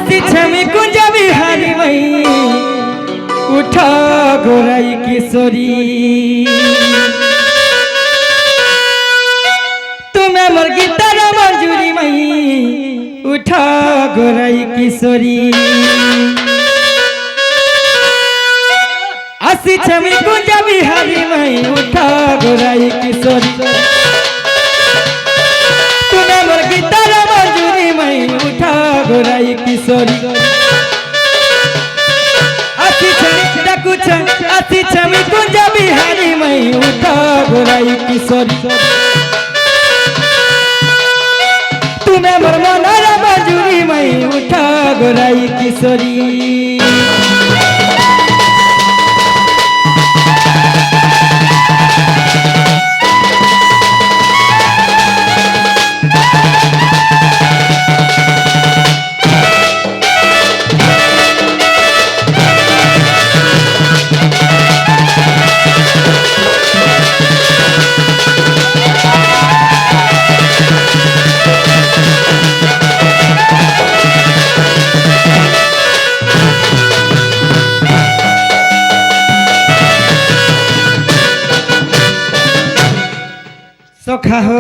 आसी छमी कुंज बिहारी मई उठा गोराई किशोरी तुम्हें मोर गीतार मंजूरी मई उठा गोराई किशोरी आसी छमी कुंज बिहारी मई उठा गोराई किशोरी तुम्हें मोर गीतार मंजूरी मई उठा गोराई किशोरी आसी छमी कुंज बिहारी मई उठा गोराई किशोरी तुम्हें मोर मनार मंजूरी मई उठा गोराई किशोरी सोखा हो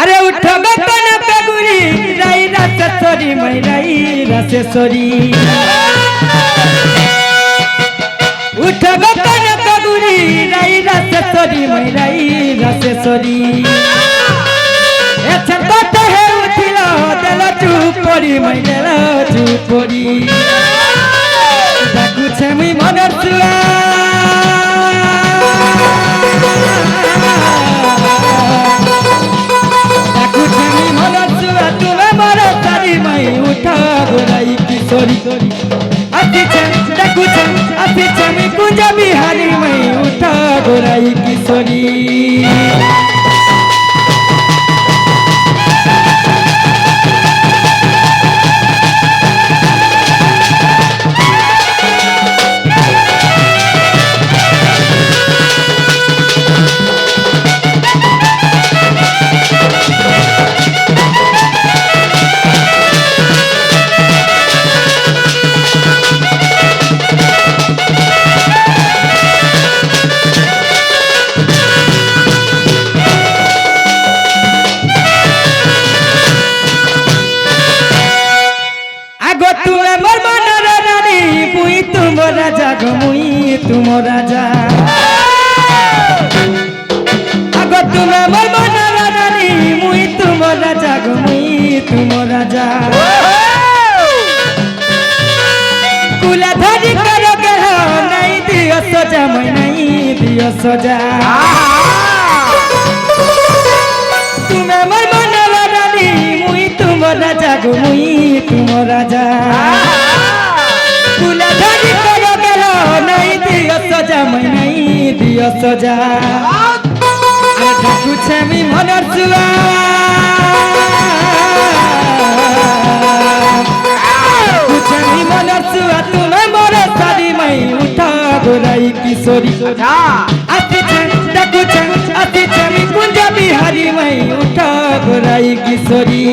अरे उठ बेटन पेगुरी राई रासेश्वरी मई राई रासेश्वरी उठ बेटन पेगुरी राई रासेश्वरी मई राई रासेश्वरी एछन तो हे उठिलो देला चुपड़ी मई देला चुपड़ी डाकू छे मई मनर सुआ उठा गोराई किशोरी आसी छमी कुंज बिहारी मई उठा गोराई किशोरी मुई तुम राजा आगो तुम्हें मोर मनर रानी मुई तुम राजा गो मुई तुम राजा कुला धरी करो के हो नहीं दियो सजा मैं नहीं दियो सजा तुम्हें मोर मनर रानी मुई तुम राजा गो मुई तुम राजा कुला धरी नहीं दियो सजा मैं नहीं दियो सजा कुछ मी मनर सुआ कुछ मी मनर सुआ तुम्हें मोर सारी मई उठा गोराई किशोरी आसी छमी कुंज बिहारी मई उठा गोराई किशोरी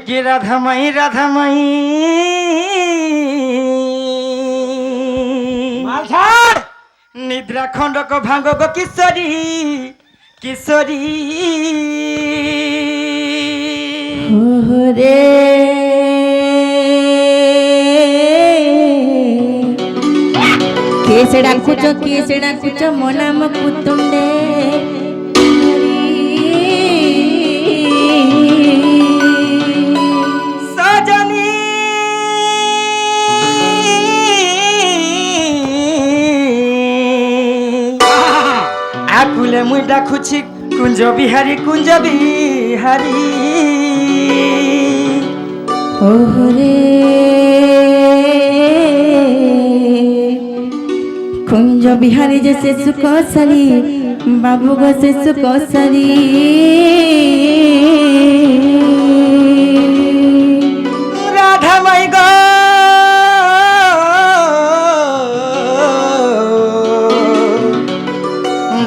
कि राधा माई निद्रा खंड को भांगो गो किशोरी किशोरी रे केसड़ा कुछ मो नाम कुतुंडे ফুলে মুই ডাকুছি কুঞ্জ বিহারী ওরে কুঞ্জ বিহারী যে শিশু কৌশলী বাবু গো শিশু কৌশলী রাধামাই গো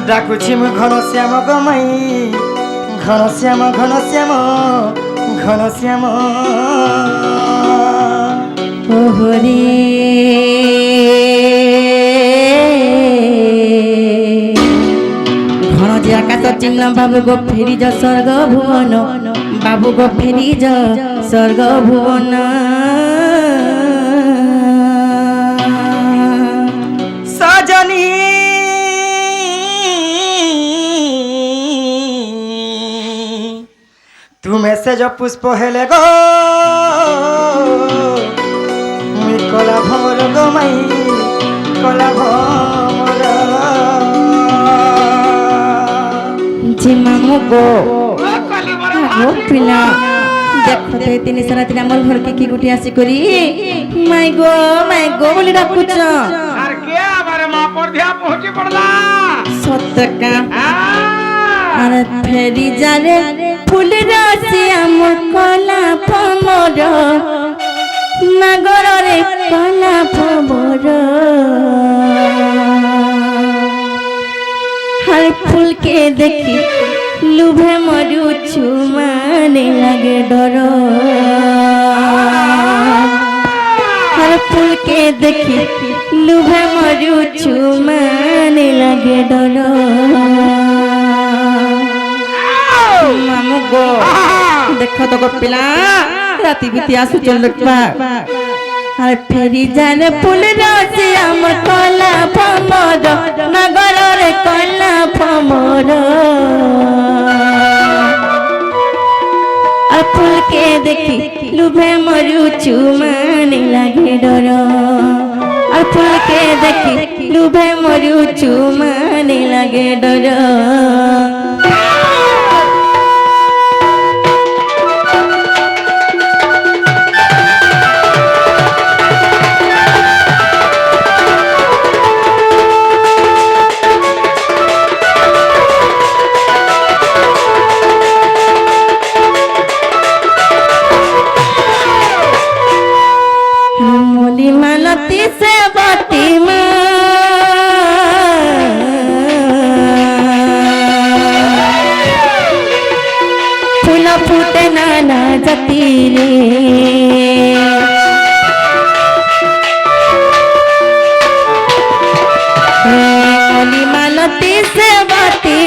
ডাকুছি মুই ঘনশ্যাম গমাই ঘনশ্যাম ওরে ঘন যে আকাশ চিহ্ন বাবু গো ফেরি যা স্বর্গ ভুবন বাবু গো ফেরি যা স্বর্গ ভুবন সজনী তুমি সে যে পুষ্প হেলে গো মুই কলা ভমর গমাই কলা ভমর যে মামু গো গো পিলা দেখো তো তিন সারা দিন আমার ঘরকে কি গুটি আসি করি মাই গো বলি ডাকুছ আর কে আমারে মা পড়িয়া পৌঁছি পড়লা সত্যকা আর ফেরি যারে ফুল রাশি আমার কলা ভমর নাগরে কলা ভমর हर फूल के देखी लुभे मरुछु माने लगे डर हर फूल के देखी लुभे मरुछु माने लगे डर मामू गो देखो तो पिला राती बीती आसु चल लटवा আর ফেরি জানে ফুল রাশি আমার কলা ভমর নগরের কলা ভমর আর ফুলকে দেখি লুভে মরুচু মানে লাগে ডর আর ফুলকে দেখি লুভে মরুচু মানে লাগে ডর से बाती फूल फूटे नाना जती रे मालती से बाती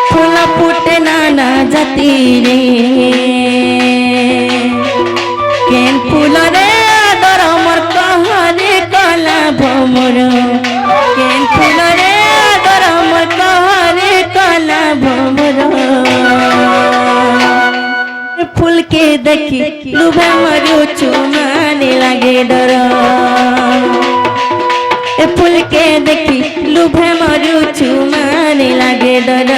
फूल फूटे नाना जती रे केन फूल रे आदर मोर कहरे कला भमर केन फूल रे आदर मोर कहरे कला भमर फूल के देखी लुभे मरु चुमाने लगे डर ए फूल के देखी लुभे मरु चुमाने लगे डर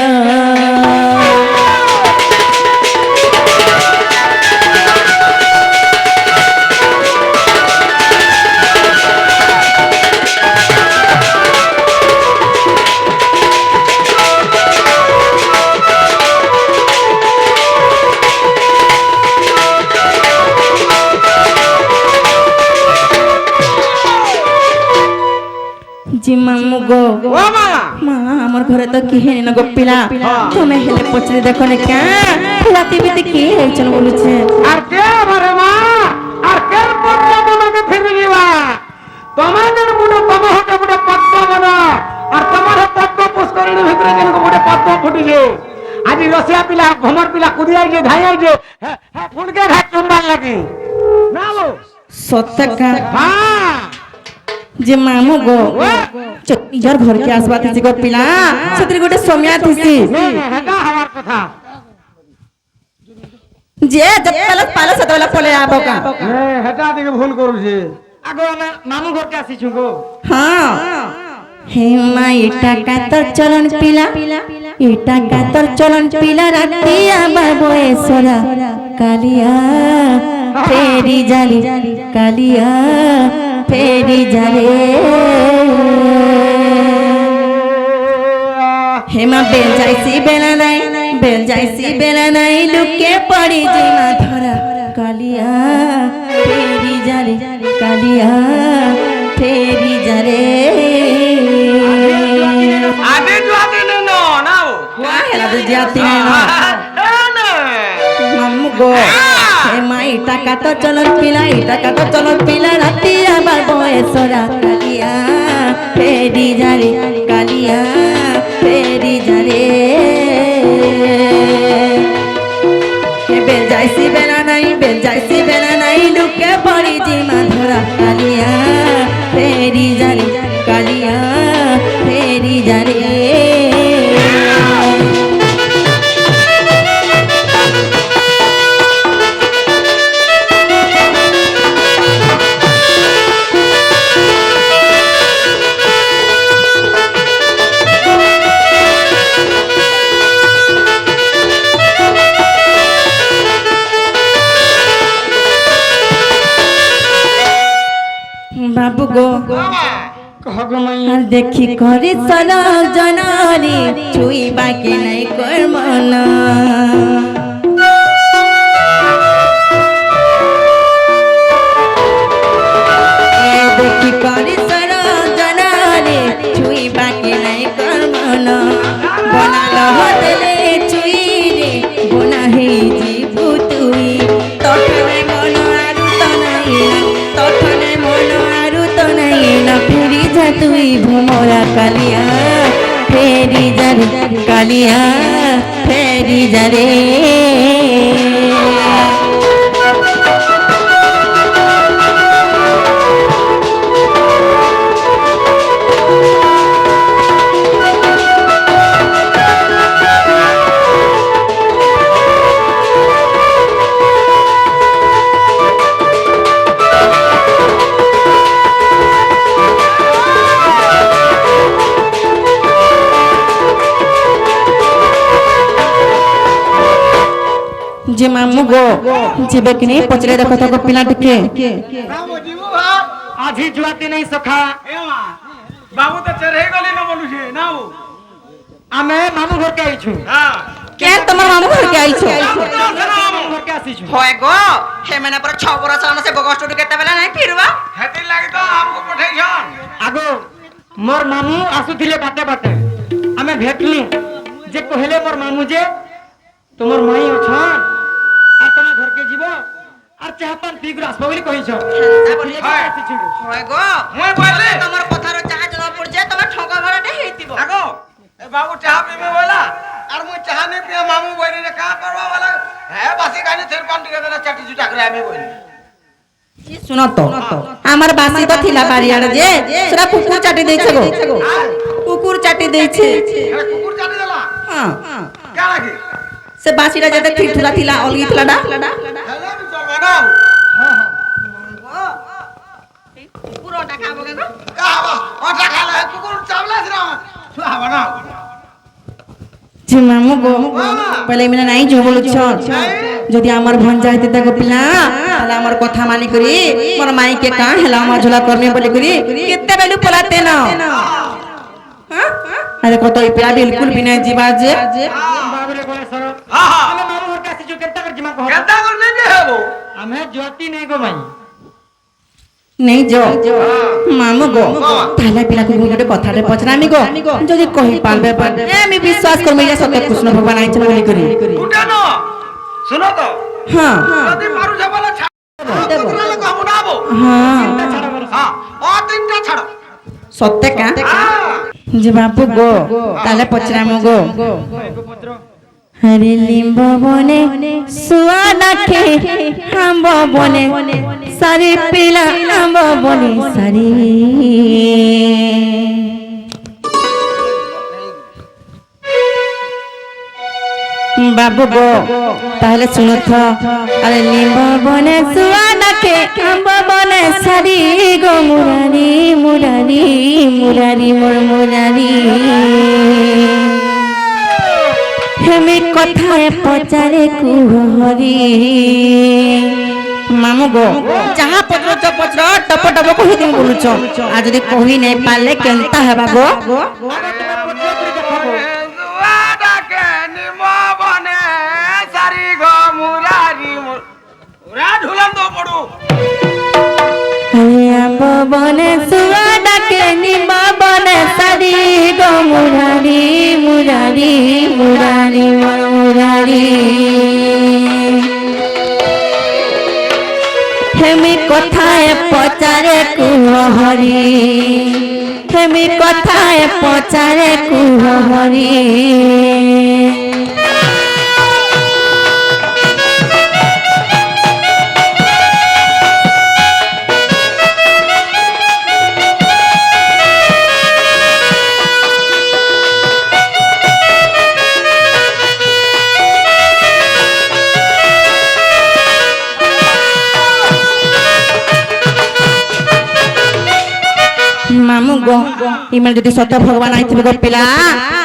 जी मामू गो ও মা মা আমার ঘরে তো কি হেনি না গোপিলা তুমি হেলে পচরে দেখো না কে রাতে বিতে কি হইছন বলুছে আর কে আমারে মা আর কে পদ্ম মনকে ফিরে গিলা তোমাদের মনে তম হতে বড় পদ্ম মন আর তোমার পদ্ম পুষ্করিণী ভিতরে যেন বড় পদ্ম ফুটিছে আজি রসিয়া পিলা ভমর পিলা কুদিয়াই যে ধাইয়াই যে হ্যাঁ ফুলকে ঘাট চুম্বান লাগি না লো সত্যকা হ্যাঁ যে মামু গো নিজর ঘর কে আসবা থিছি গোপিলা সতরে গোটে সময়া থিছি হেটা হওয়ার কথা যে যেতবেলা পালে সেতবেলা পলে আবো কা হেটা দিকে ভুল করুছে আগো আমি মামু ঘরকে আসিছু গো হ্যাঁ হে মা এটা কাতর চলন পিলা এটা কাতর চলন পিলা রাতি আবার বয়সরা কালিয়া ফেরি জালি কালিয়া ফেরি জালে হেমা বেল যাইছি বেলা নাই লুকে পড়ি জিমা ধরা কালিয়া ফেরি জালে কালিয়া ফেরি জালে আগে জুয়াতি নো নাও কাহেলা তো জাতি না মাম্মু গো হেমা টাকা তো চলন পিলা রাতি আবার বয়সরা কালিয়া ফেরি জালে কালিয়া ফেরি জালে বেল যাইছি বেলা নাই লুকে পড়ি জিমা ধরা কালিয়া ফেরি জালে কালিয়া ফেরি জালে বাবু গো আর দেখি করে সরা জনারে চুই বাকি নাই কর্ম না দেখি করে সরা জনারে চুই বাকি নাই কর্ম না বনালো হতলে চুই রে বনা হে জীবু তুই তঠনে মন আরু তনাইলা তঠনে মন আরু তনাইলা ফেরি যা তুই ভোমরা কালিয়া ফেরি যা রে কালিয়া ফেরি যা রে যে মামু গো ଯିବେ କି ନାହିଁ ପଚରେ ଦେଖ ତାଙ୍କ ପିଲା ଟିକେ আজি জুয়াতি নাই সখা বাবু তো চেরহে গলি না বলুছে নাও আমি মামু ঘরকে আইছু কে তোমার মামু ঘরকে আইছো মামু ঘরকে আসিছু হয় গো হে মানে পর 6 বছর আনা সে বগস্ট কেতে বেলা নাই ফিরবা হেতি লাগি তো আমকো পঠাইছন আগো মোর মামু আসুଥିଲେ বাটে বাটে আমি ভেটলু যে কহিলে মোর মামু যে তোমার মাই অছন আর তোমার ঘরকে যাব আর চাহ পান পিগুর আসবো বলি কইছ হয় গো মই বলে তোমার কথার চাহ জমা পড়ছে তোমার ঠকা ভরাটে হেইতিব আগো এ বাবু চাহা পিবে বলা আর মই চাহা নে পিয়া মামু বইরে রে কা করবা বলা হে বাসি কানে থের পান টিকে দেনা চাটি জুটা করে আমি বইনি শুনো তো আমার বাসি তো থিলা বাড়িয়াড় যে সেটা কুকুর চাটি দেইছে গো কুকুর চাটি দেইছে এ কুকুর চাটি দেলা হ্যাঁ কা লাগি সে বাসিটা যেতে ঠিঠুলা থিলা অলগি থিলাডা হেলে আমি চলবা নাও পুরোটা খাবো কেন কা বা ওটা খালা কুকুর চাবলা দিরা খাবা না যে মামু গো পলে মিনা নাই जो বলছ যদি আমার ভঞ্জা হইতে দেখো পিলা তাহলে আমার কথা মানি করি মোর মাইকে কা হেলা আমার ঝোলা করনে বলি করি কেতে বেলু পলাতে না হ্যাঁ আরে কত এই পিলা বিলকুল বিনা জীবা যে বাবুরে বলে সর হ্যাঁ হ্যাঁ আমি মামু ঘরকে আসিছু কেতে কর জিমা কহ কেতা করে নেবে হেবো আমি জুয়াতি নাই গো মাই নেই যো মামু গো তাহলে পিলা কো গোটে কথাতে পছরামি গো যদি কহি পারবে পারবে আমি বিশ্বাস করমি যে সত্য কৃষ্ণ ভগবান আইছে বলি করি উঠে না শুনো তো হ্যাঁ যদি মারু যাবলা ছাড় দেব। তোরা কামু নাবো হ্যাঁ হ্যাঁ ও তিনটা ছাড়ো সত্য কা হ্যাঁ যে বাপু গো তাহলে পছরামু গো হরে লিম্ব বনে সুয়া নাখে হাম্ব বনে সারি পিলা হাম্ব বনে সারি বাবু গো তাহলে শুনো তো আরে নিম্ব বনে শুয়া ডাকে আম্ব বনে সারি গো মুরারি মুরারি মুরারি মোর মুরারি হেমি কথায় পচারে কুহরি মামু গো যাহা পচরছ পচর টপ টপ কহি দিম বলুছ আর যদি কহি নাই পারলে কেনতা হেবা গো আম্ব বনে শুয়া ডাকে নিম্ব বনে সারি গো মুরারি মুরারি মুরারি মোর মুরারি হেমি কথায় পচারে কুহরি হেমি কথায় পচারে কুহরি मामू गो इमल जदि सत्य भगवान आइथिबे गो पिला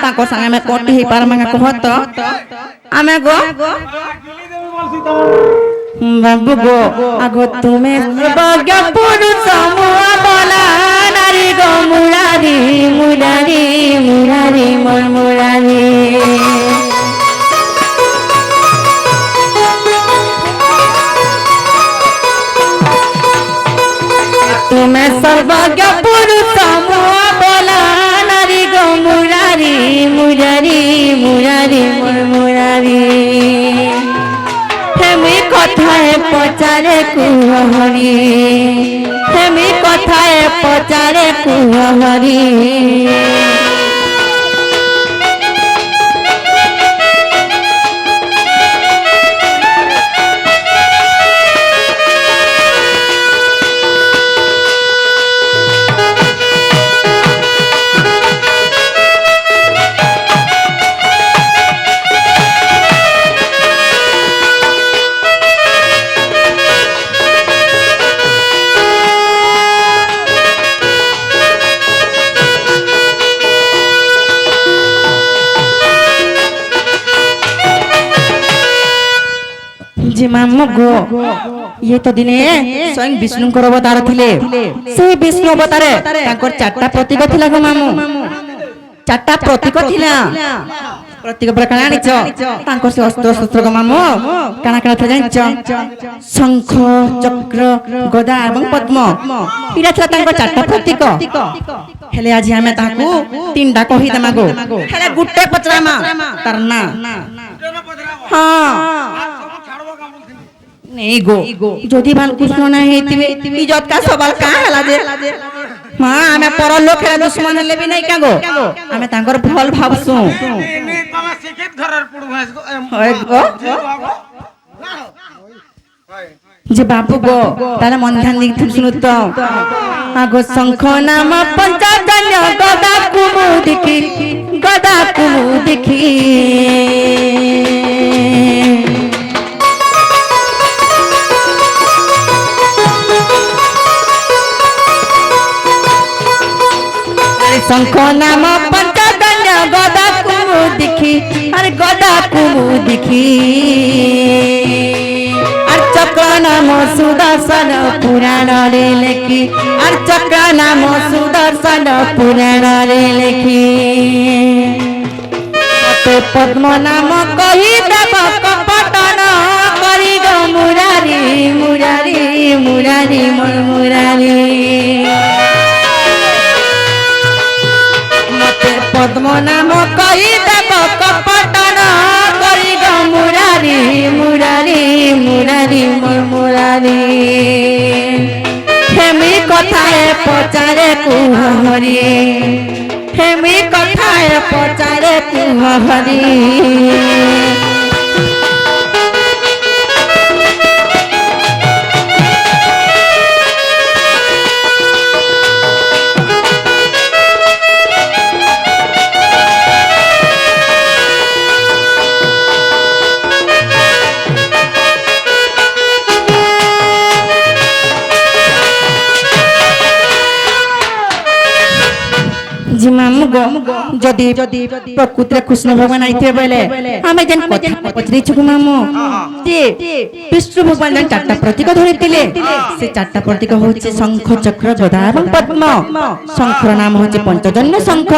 ताको संगे में कोटी ही पार मंगा कहत आमे गो बाबू गो आगो तुमे सर्वज्ञ पुरुष मुआ बोला नारी गो मुरारी मुरारी मुरारी मोर मुरारी तुम्हें सर्वज्ञ पुरुष मुआ बोला नारी गो मुरारी मुरारी मुरारी मोर मुरारी हेमी কথায় পচারে কুহরি হেমি কথায় পচারে কুহরি जी मामू गो ये तो दिने स्वयं विष्णु को अवतार थिले से विष्णु अवतारे ताकर चारटा प्रतीक थिला गो मामू चारटा प्रतीक थिला प्रतीक प्रकार आनिच ताकर से अस्त्र शस्त्र गो मामू काना काना थे जानिच शंख चक्र गदा एवं पद्म इरा थिला ताकर चारटा प्रतीक हेले आज हमें ताकू तीनटा कहि देमा गो हेले गुट्टे पचरामा तार ना हां नहीं गो যদি বালকৃষ্ণ না হেতিবে ইজ্জত কা সবাল কা হেলা যে মা আমি পর লোক হেলা দুশ্মন হেলে বি নাই কা গো আমি তাঙ্কর ভাল ভাবসু নি তমে শিক্ষিত ঘরের পুড় ভাইস গো হয় গো যে বাপু গো তারা মন ধ্যান দিক শুনু তো আগো শঙ্খ নাম পঞ্চজন্য গদা কুমু দেখি शंख नाम पंचदंड गदा कुमु दिखी अरे गदा कुमु दिखी और चक्र नाम सुदर्शन पुराण रे लेखी और चक्र नाम सुदर्शन पुराण रे लेखी तो पद्म नाम कही देव कपटन करी गो मुरारी मुरारी मुरारी मोर मुरारी पद्म नाम कही देव कपटन करी गो मुरारी मुरारी मुरारी मोर मुरारी हेमी कथाए पचारे कुहरी हेमी कथाए पचारे कुहरी জি মামু গো যদি প্রকৃতিরে কৃষ্ণ ভগবান আইতে বলে আমি যেন কথা পচরিছু মামু যে বিষ্ণু ভগবান যেন চারটা প্রতীক ধরিଥିଲେ সে চারটা প্রতীক হচ্ছে শঙ্খ চক্র গদা এবং পদ্ম শঙ্খর নাম হচ্ছে পঞ্চজন্য শঙ্খ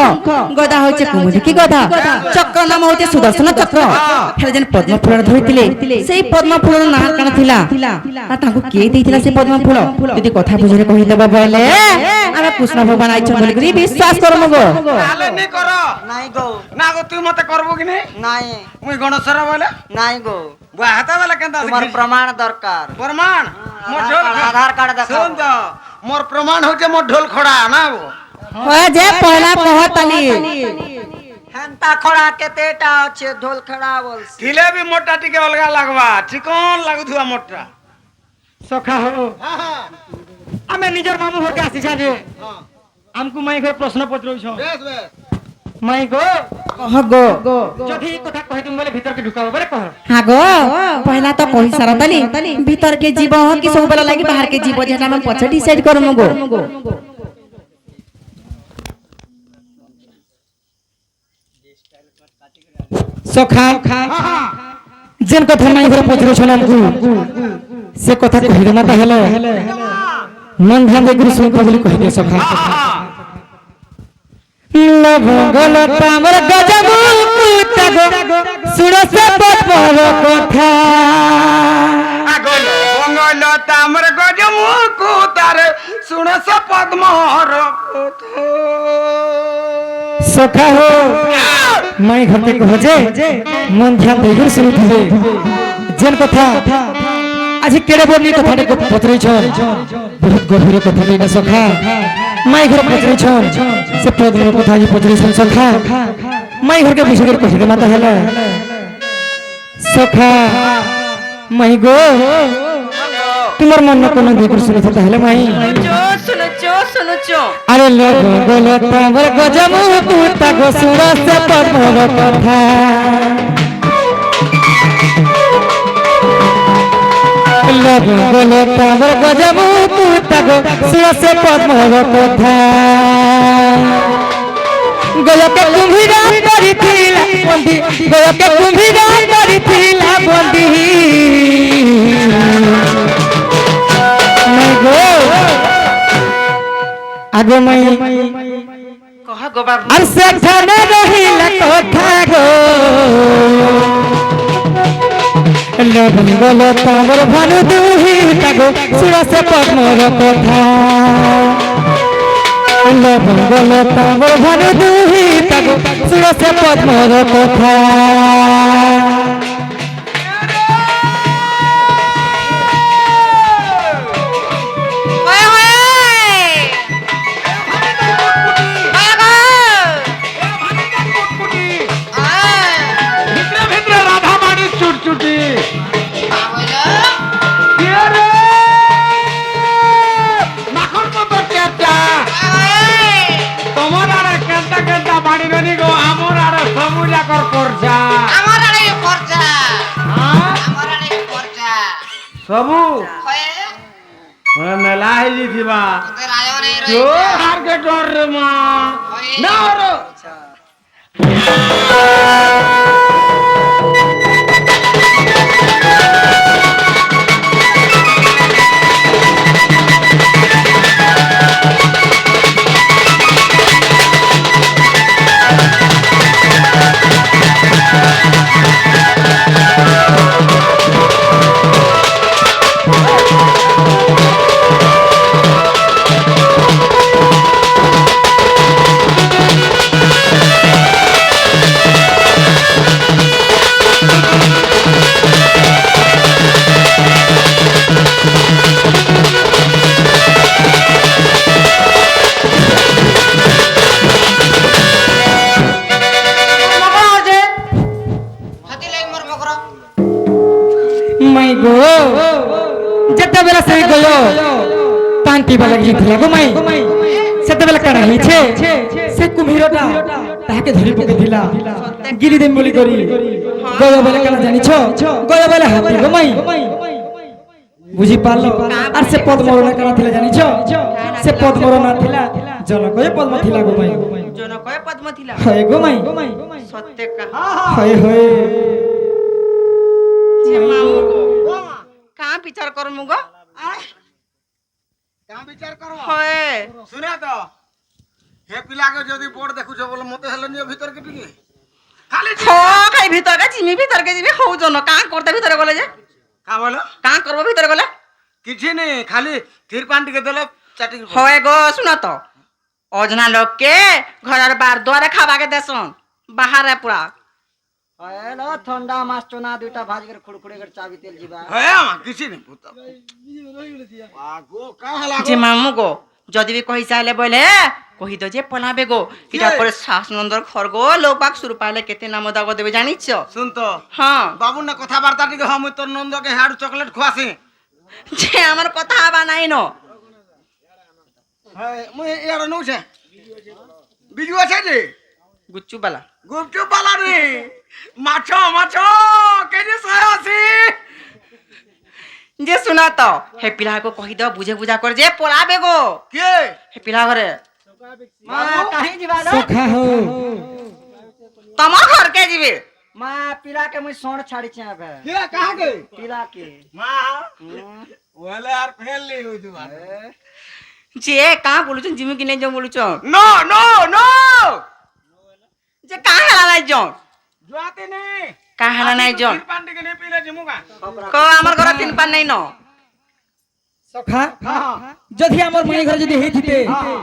গদা হচ্ছে কুমুদিনী গদা চক্র নাম হচ্ছে সুদর্শন চক্র হেলে যেন পদ্ম ফুল ধরিଥିଲେ সেই পদ্ম ফুলর নাম কানা থিলা আর তাଙ୍କୁ কিଏ ଦେଇଥିଲା ସେ ପଦ୍ମ ଫୁଲ ଯଦି କଥା ବୁଝରେ କହିଦେବ ବୋଇଲେ ଆମେ କୃଷ୍ଣ ଭଗବାନ ଆଇଛ ବୋଲି କରି ବିଶ୍ୱାସ କରମୁ ଗো তাহলে নি কর নাই গো না গো তুই মতে করবো কি নাই নাই মুই গণেশর বলে নাই গো বুয়া হাতা বেলা কেনতা তোমার প্রমাণ দরকার প্রমাণ মোর ঢোল আধার কার্ড দেখাও। শুন তো মোর প্রমাণ হচ্ছে মোর ঢোল খড়া না গো হয় যে পয়লা কহতালি হেন্তা খড়া কেতেটা আছে ঢোল খড়া বলছি ଥିଲେ ବି ମୋଟା ଟିକେ ଅଲଗା ଲାଗବା ଚିକନ ଲାଗୁଥିବା ମୋଟା ସଖା ହୋ ଆମେ ନିଜର ମାମୁ ଘରକେ ଆସିଛା ଯେ ଆମକୁ ମାଇ ଘରେ ପ୍ରଶ୍ନ ପଚାରୁଛ ମାଇ ଗো কহ গো যদি এই কথা কହି তুমি বলে ভিতরকে ঢুকাবো বলে কহ হ্যাঁ গো পয়লা তো কহি সারতালি ভিতর কে জীব কি সব বেলা লাগি বাহার কে জীব যেটা আমি পছে ডিসাইড করমু গো সখা যেন কথা মাই ঘরে পচারুছ আমକୁ সে কথা কহি না তাহলে মন ধ্যান দিয়ে গুরু শুনবো বলে কহি দে সখা লবঙ্গলতা আমার গজবু কুতগো সুরসে পদ্মর কথা আগল বঙ্গলতা আমার গজমু কুতার শুনস পদ্মর কথা সখা হো মাই ঘরতে কহ যে মন ধ্যান দিয়ে গুরু শুনুথিবে যেন কথা আজি কেড়ে বলি কথাটা পচারিছ বহুত গভীর কথা না সখা মাই ঘর পচারিছ সে পদ্মর কথা আজি পচারিছ সখা মাই ঘরকে বুঝে করে কহি দে মাতা হেলা সখা মাই গো তোমার মন কোন দিয়ে করে শুনে তাহলে মাই শুনুছো আরে লোক বলো তোমার গজমু কুতা গো সুরস পদ্মর কথা লোক বলো তোমার গজমু কুতা গো সুরস পদ্মর কথা গয়কে কুম্ভীরা করিছিলা বন্দি গয়কে কুম্ভীরা করিছিলা বন্দি নাই গো আগো মাই কহ গো বাবু আর সেখানে রহিলা কথা গো লবঙ্গল তামর ভানু দুহিতা গো সুরসে পদ্মর কথা লবঙ্গল তামর ভানু দুহিতা গো সুরসে পদ্মর কথা ভিতরে ভিতরে রাধা মাড়ি চুটচুটি মাখন মতো চেষ্টা তোমার আর কেনটা কেনটা বাড়ি ননি গো আমার আর সবু জাকর পড়ছা আমার আরে খরচা হ্যাঁ? আমার আরে খরচা সবু কয়ে মেলা হেলি থিবা তোদের আয়ো নেই জো হার কে ডর রে মা না ওরো হাতি লাই মোর বকর মাই গো যেତେବେଳେ ସେ ଗୟ ପାଣି ପିଇବା ଲାଗି ଯାଇଥିଲା ଗো ମାଇ ସେତେବେଳେ କାଣା ହେଇଛେ ସେ କୁମ୍ଭୀରଟା ତାହାକେ ଧରି ପକେଇଥିଲା ଗିରି ଦେମ ବୋଲି କରି ଗୟ ବେଲେ କାଣା ଜାଣିଛ ଗୟ ବେଲେ ହାତୀ ଗো ମାଇ বুঝি পারলো আর সে পদ্মর না কারা থিলা জানিছ সে পদ্মর না থিলা জনকয়ে পদ্ম থিলা গো মাই জনকয়ে পদ্ম থিলা হয় গো মাই সত্যে কা হয় হয় যে মামু গো কা বিচার করমু গো কাম বিচার করো হয় শুনে তো হে পিলাকে যদি বড় দেখুছ বলে মতে হেলে নিয়ে ভিতর কে টিকে খালি খাই ভিতর কে জিমি ভিতর কে জিমি হউ জন কা করতে ভিতরে গলে যে কা বলো কা করব ভিতরে গলে কিছু নেই খালি থির পান টিকে দিলে চাটি হয় গো শুন তো অজনা লোককে ঘরের বার দুয়ারে খাবাকে দেসন বাহারে পুরা হ্যালো ঠান্ডা মাছ চোনা দুইটা ভাজ করে খুড়খুড়ে করে চাবি তেল জিবা হ্যাঁ আমা কিছু নেই পুত আগো কা হলা যে মামু গো যদি বি কহি চাইলে বলে কহি তো যে পলাবে গো এটা পরে শাসনন্দর ঘর গো লোক বাক শুরু পাইলে কেতে নাম দাগ দেবে জানিছ শুন তো হ্যাঁ বাবু না কথাবার্তা টিকে আমি তোর নন্দকে হাড় চকলেট খোয়াছি যে আমার কথা আবা নাই ন হ্যাঁ মুই এর নউছে বিজু আছে যে গুচ্চু বালা গুপচুপ পালা রে মাছ মাছ কেজি 180 যে শুনা তো হে পিলা কো কহি দাও বুঝে বুঝা করে যে পলাবে গো কে হে পিলা ঘরে মা কাহি জিবা না সখা হো তোমার ঘর কে যাবে মা পিলা के मुई सोण छाड़ी छे अब কে কাहा কে पिला के মা ওলে আর ফেল লি হই তুই যে কা বলুছ জিমি কি নাই যাও বলুছ নো নো নো যে কা হেলা নাই জন যাতে নে কা হেলা নাই জন পান্ডি কে নে পিলে জিমুগা কো আমার ঘর তিন পান নাই ন সখা যদি আমার মাই ঘরে যদি হেইতিতে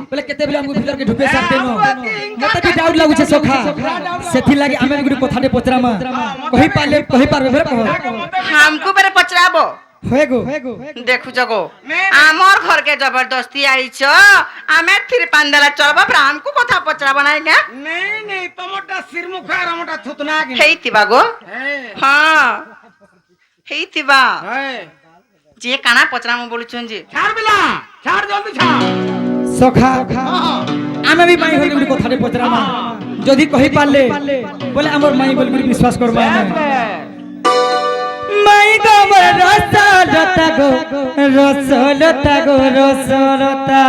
বলে কেতে বেলে আমগো ভিতর কে ঢুকে सकते नो মতে भी डाउट लागुছে সখা সেথি লাগি আমি গুಡಿ কথাতে পচরামা কহি পারবে ফের কহ हमको बेरे पचराबो হয়ে গো देखु जगो আমার ঘর কে জবরদস্তি আইছ আমি থির পান্দালা চলবা पर हमको কথা পচরাবো নাই না নেই নেই তোমারটা সিরমুখ আর আমারটা থুতনা কি হেইতিবা গো হ্যাঁ হ্যাঁ হেইতিবা হ্যাঁ যে কানা পচরামু বলুছন যে ছাড় বিলা ছাড় জলদি ছাড় সখা আমি भी মাই ঘরে গুಡಿ কথাতে পচরামা যদি কহি পারলে বলে আমার মাই বলি গুಡಿ বিশ্বাস করবা মাই গো মোর রসলতা গো রসলতা গো রসলতা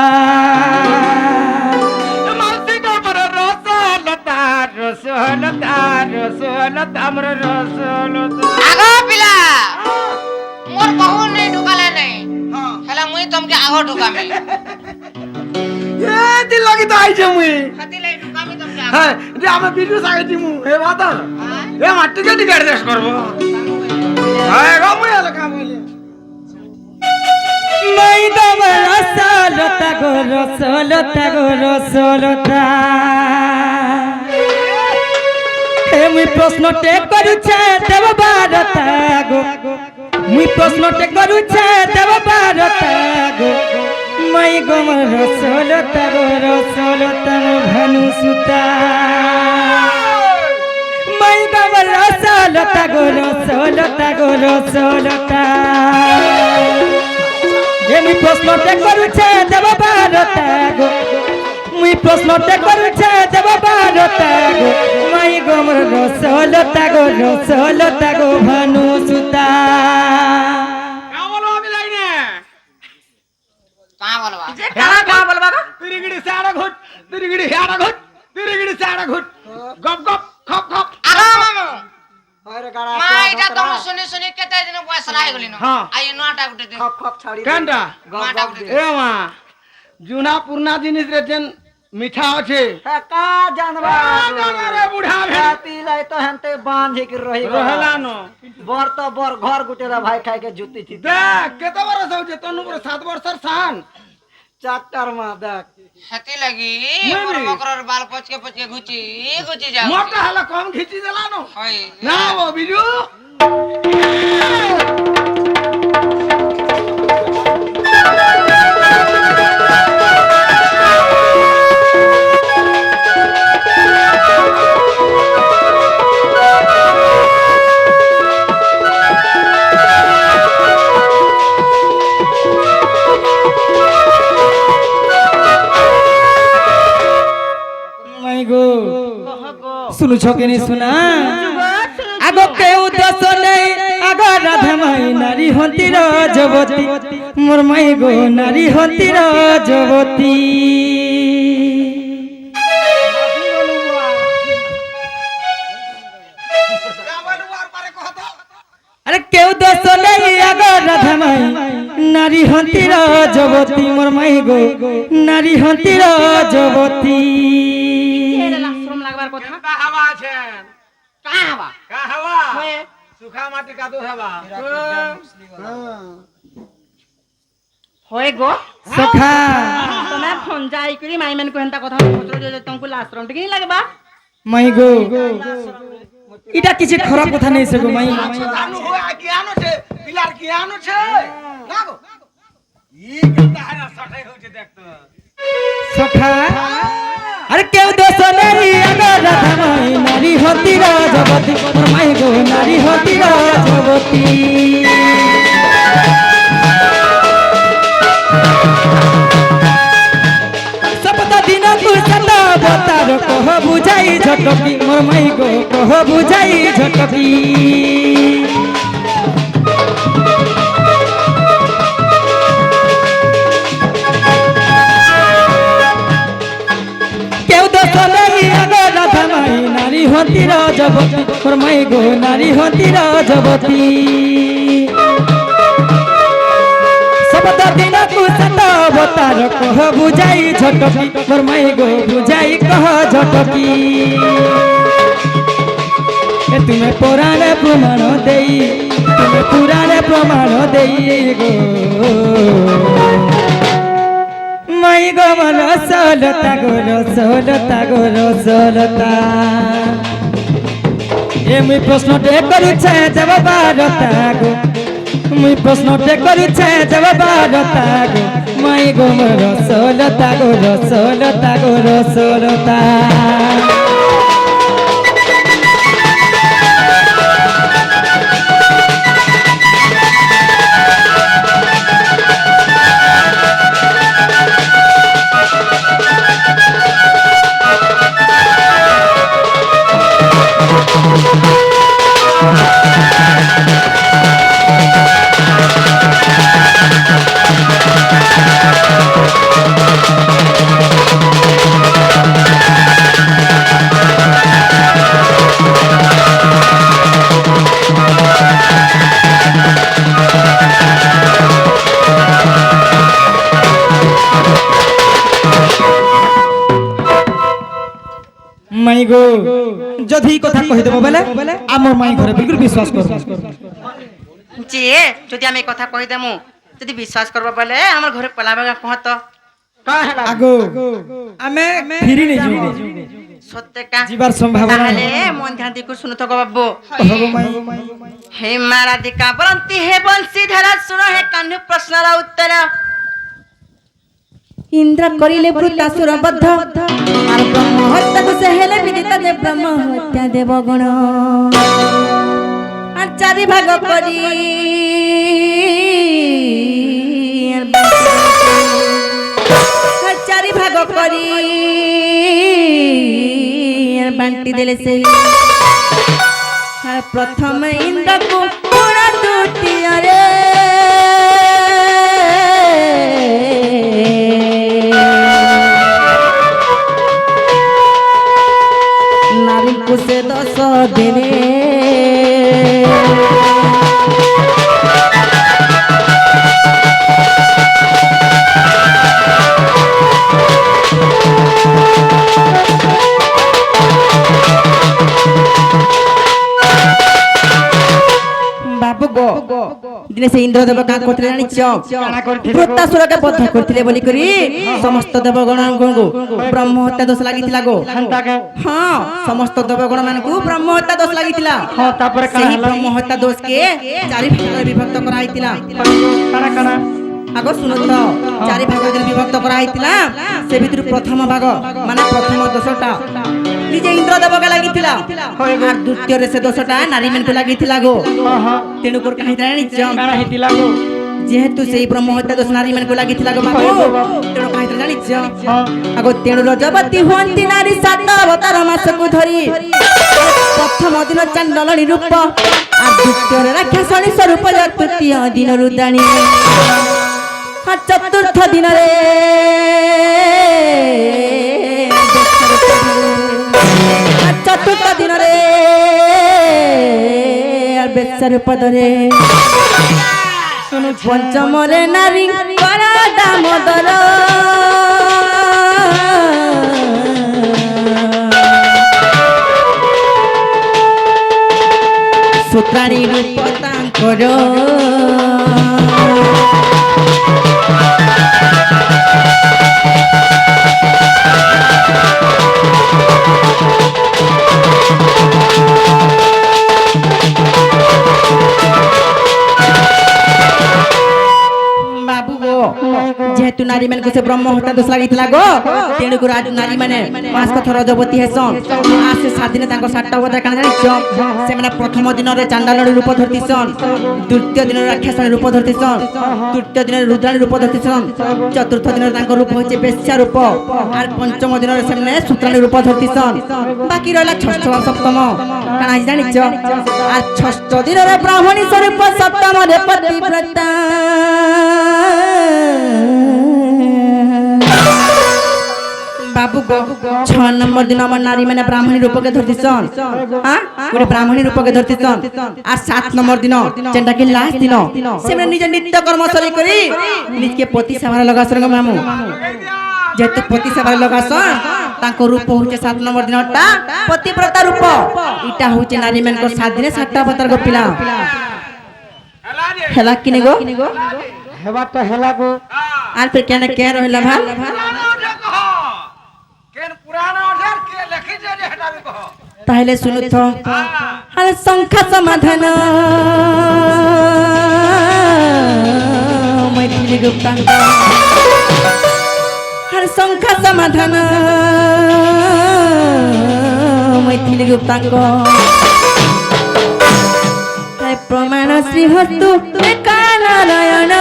মাসি গো মোর রসলতা রসলতা রসলতা মোর রসলতা আগো পিলা মোর বহু নাই ঢুকালে নাই হেলা মুই তোমকে আগো ঢুকামে এ দিল লাগি তো আইছে মুই হাতি লাই ঢুকামে তোমকে আগো হ্যাঁ যে আমি ভিডিও সাইতে দিমু হে বাতা এ মাটি কে টিকে অ্যাডজাস্ট করব হ্যাঁ গো মুই এলা কাম হইলে মাই গো মোর রসলতা গো রসলতা গো রসলতা হে মুই প্রশ্নতে করুছে দেব বারতা গো মুই প্রশ্নতে করুছে দেব বারতা গো মাই গো মোর রসলতা গো রসলতা মোর ভানু সুতা মাই গো মোর রসলতা গো রসলতা গো রসলতা হে মুই প্রশ্নতে করুছে দেব বারতা গো মুই প্রশ্নতে করুছে দেব বারতা গো মাই গো মোর রসলতা গো ভানু সুতা কাম বলো আমি যাই না কা বলবা যে কানা কা বলবা গো তিরিগিড়ি সাড়া ঘুট তিরিগিড়ি সাড়া ঘুট তিরিগিড়ি সাড়া ঘুট গপ গপ খপ খপ আগো মামু अरे गाड़ा মা এটা তো শুনি শুনি কেতে দিন বয়স লাই গলি ন হ্যাঁ। আই নটা গুটে দিন खप खप छाड़ी কেনটা নটা গুটে এ মা জুনা পুরনা জিনিস রে যেন মিঠা আছে का जानवा রে বুড়া ভে पिला तो हनते बांध के रही রহেলা নো बर तो बर घर गुटेरा भाई खाए के जुती थी দেখ কেতে বরস হচ্ছে তনু পরে 7 বছর সান चाटर में देख হাতি লাগি মুই মোর বি। বকরর বাল পচকে পচকে ঘুচি ঘুচি যাও মোটা হলা কম খিচি দেলা নো হয় না ও বিজু মাই গো শুনুছ কেনি শুনা আগ কেউ দোষ নেই আগ রাধা মাই নারী হতি রাজবতী মোর মাই গো নারী হতি রাজবতী আরে কেউ দোষ নেই আগ রাধা মাই নারী হতি রাজবতী মোর মাই গো নারী হতি রাজবতী শ্রম লাগবার কথা কেনতা হাওয়া আছেন কাহা হবা কা হাওয়া হয়ে সুখা মাটি কাদু হাওয়া হয়ে গো সখা তুমি ফোন যাই করি মাই মান হেন্তা কথা পত্র যে তোমাকে আশ্রম টিকে লাগবা মাই গো এটা কিছু খারাপ কথা নেই সে গো মাই জানু হয় জ্ঞান আছে পিলার জ্ঞান আছে না গো ই কেনতা হারা সঠাই হচ্ছে দেখতো সখা আরে কেউ দোষ নেই আগ রাধা মাই নারী হতি রাজবতী মোর মাই গো নারী হতি রাজবতী সপ্তাহ দিন কুসত বতার কহ বুঝাই ঝটকি মোর মাই গো কহ বুঝাই ঝটকি কেউ দোষ নেই আগ রাধা মাই নারী হতি রাজবতী মোর মাই গো নারী হতি রাজবতী শব্দ দিন কুসত বতার কহ বুঝাই ঝটকি মোর মাই গো বুঝাই কহ ঝটকি এ তুমি পুরাণে প্রমাণ দেই তুমি পুরাণে প্রমাণ দেই গো মাই গো মন সলতা গো রসলতা গো রসলতা এ মুই প্রশ্নটে করিছে যাব বারতা গো মুই প্রশ্নটে করিছে যাব বারতা গো মাই গো মোর রসলতা গো রসলতা গো রসলতা মাই গো যদি কথা কই দেব বলে আমার মাই ঘরে বিলকুল বিশ্বাস করব যে যদি আমি কথা কই দেমু যদি বিশ্বাস করবা বলে আমার ঘরে পলাবাগা কহত আগো আমি ফিরি নেই যাবো সত্যি কা জীবার সম্ভাবনা তাহলে মন ধ্যান দি কো শুনো তো গো বাবু হবো মাই হে মারা দিকা বলন্তি হে বংশীধর শুনো হে কান্নু প্রশ্নর উত্তর ইন্দ্র করিলে বৃত্তাসুর বদ্ধ আর ব্রহ্ম হত্যা দোষে হেলে বিদিত যে ব্রহ্ম হত্যা দেবগণ আর চারি ভাগ করি আর চারি ভাগ করি আর বান্টি দেলে সেই আর প্রথম ইন্দ্রকু পুরা দ্বিতীয় রে নারী কুসে 10 দিনে বাবু গো দিনে সেই ইন্দ্রদেব কাঁ করতে জানিছ বৃত্তাসুরকে বদ্ধ করতে বলি করি সমস্ত দেবগণଙ୍କୁ ব্রহ্ম হত্যা দোষ লাগিଥିଲା গো হ্যাঁ সমস্ত দেবগণ মানকু ব্রহ্ম হত্যা দোষ লাগিଥିଲା হ্যাঁ তারপরে কানা সেই ব্রহ্ম হত্যা দোষকে চারি ভাগে বিভক্ত করা হইতিলা কানা কানা আগ শুনো তো চারি ভাগে বিভক্ত করা হইতিলা সে ভিতর প্রথম ভাগ মানে প্রথম দোষটা নিজে ইন্দ্রদেবকে লাগিଥିଲା আর দ্বিতীয় রে সে দোষটা নারী মানকু লাগিଥିଲା গো তেণু কর কাহিনী জানিছ কানা হিতি লাগো যেহেতু সেই ব্রহ্ম হত্যা দোষ নারী মানকু লাগিଥିଲା গো বাবু তেণু ହେଇଥିଲା ଜାଣିଛ ଆଗ ତେଣୁ ରଜବତୀ ହୁଅନ୍ତି ନାରୀ ସାତ ଅବତାର ମାସକୁ ଧରି ପ୍ରଥମ ଦିନ ଚାଣ୍ଡଳୀ ରୂପ আর দ্বিতীয় রাক্ষাসণী স্বরূপ তৃতীয় দিন রুদ্রাণী আর চতুর্থ দিନରେ আর চতুর্থ দিନରେ আর বেশ্যা রূপ ধরে পঞ্চমরে নারী করা দামোদর সূত্রাণী রূপ তাঙ্কর যেহেতু নারী মানে সে ব্রহ্ম হত্যা দোষ লাগিଥିଲା গো তেণু করে নারী মানে 5 কথা রজবতী হেসন আর সে 7 দিনে তাঙ্ক 7টা অবতার কানা জানিছ সে মানে প্রথম দিনরে চাণ্ডালনী রূপ ধরতিছন দ্বিতীয় দিনরে রাক্ষাসনী রূপ ধরতিছন তৃতীয় দিনরে রুদ্রাণী রূপ ধরতিছন চতুর্থ দিনরে তাঙ্ক রূপ হচ্ছে বেশ্যা রূপ আর পঞ্চম দিনরে সে মানে সূত্রাণী রূপ ধরতিছন বাকি রইলা ষষ্ঠ আর সপ্তম কানা জানিছ আর ষষ্ঠ দিনরে ব্রাহ্মণী স্বরূপ সপ্তমরে পতিব্রতা বাবু গো 6 নম্বর দিন আমার নারী মানে ব্রাহ্মণী রূপকে ধরতিছন হ্যাঁ পুরো ব্রাহ্মণী রূপকে ধরতিছন আর 7 নম্বর দিন যেটা কি লাস্ট দিন সেমনে নিজ নিত্য কর্ম সরি করি নিজকে পতি সেবারে লগাছন গো মামু যেহেতু পতি সেবারে লগাছন তাঙ্ক রূপ হচ্ছে 7 নম্বর দিনটা পতিব্রতা রূপ এটা হচ্ছে নারী মানকর 7 দিনে 7টা অবতার গো পিলা হেলা কিনে গো হেবাটা হেলা গো আর ফির কেন কে রহিলা ভাল তাহলে শুনো তো আর সংখ্যা সমাধান মৈথিলী গুপ্তাঙ্গ আর সংখ্যা সমাধান মৈথিলী গুপ্তাঙ্গ প্রমাণ শ্রীহস্তু নারায়ণ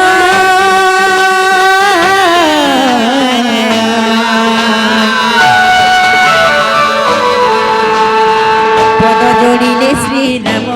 পদ জড়িলে শ্রীরাম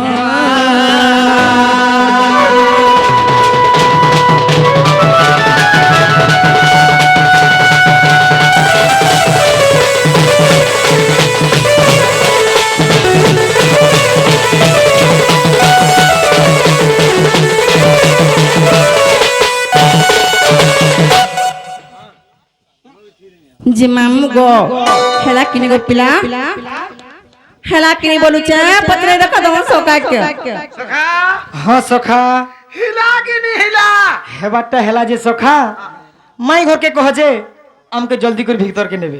যে মামু গো হেলা কিনে গো পিলা হেলা কিনে বলুছে পত্রে রাখা দম সকাকে হ্যাঁ সখা হিলা কি নি হিলা হেবাটা হেলা যে সখা মাই ঘরকে কহ যে আমাকে জলদি করে ভিতরকে নেবে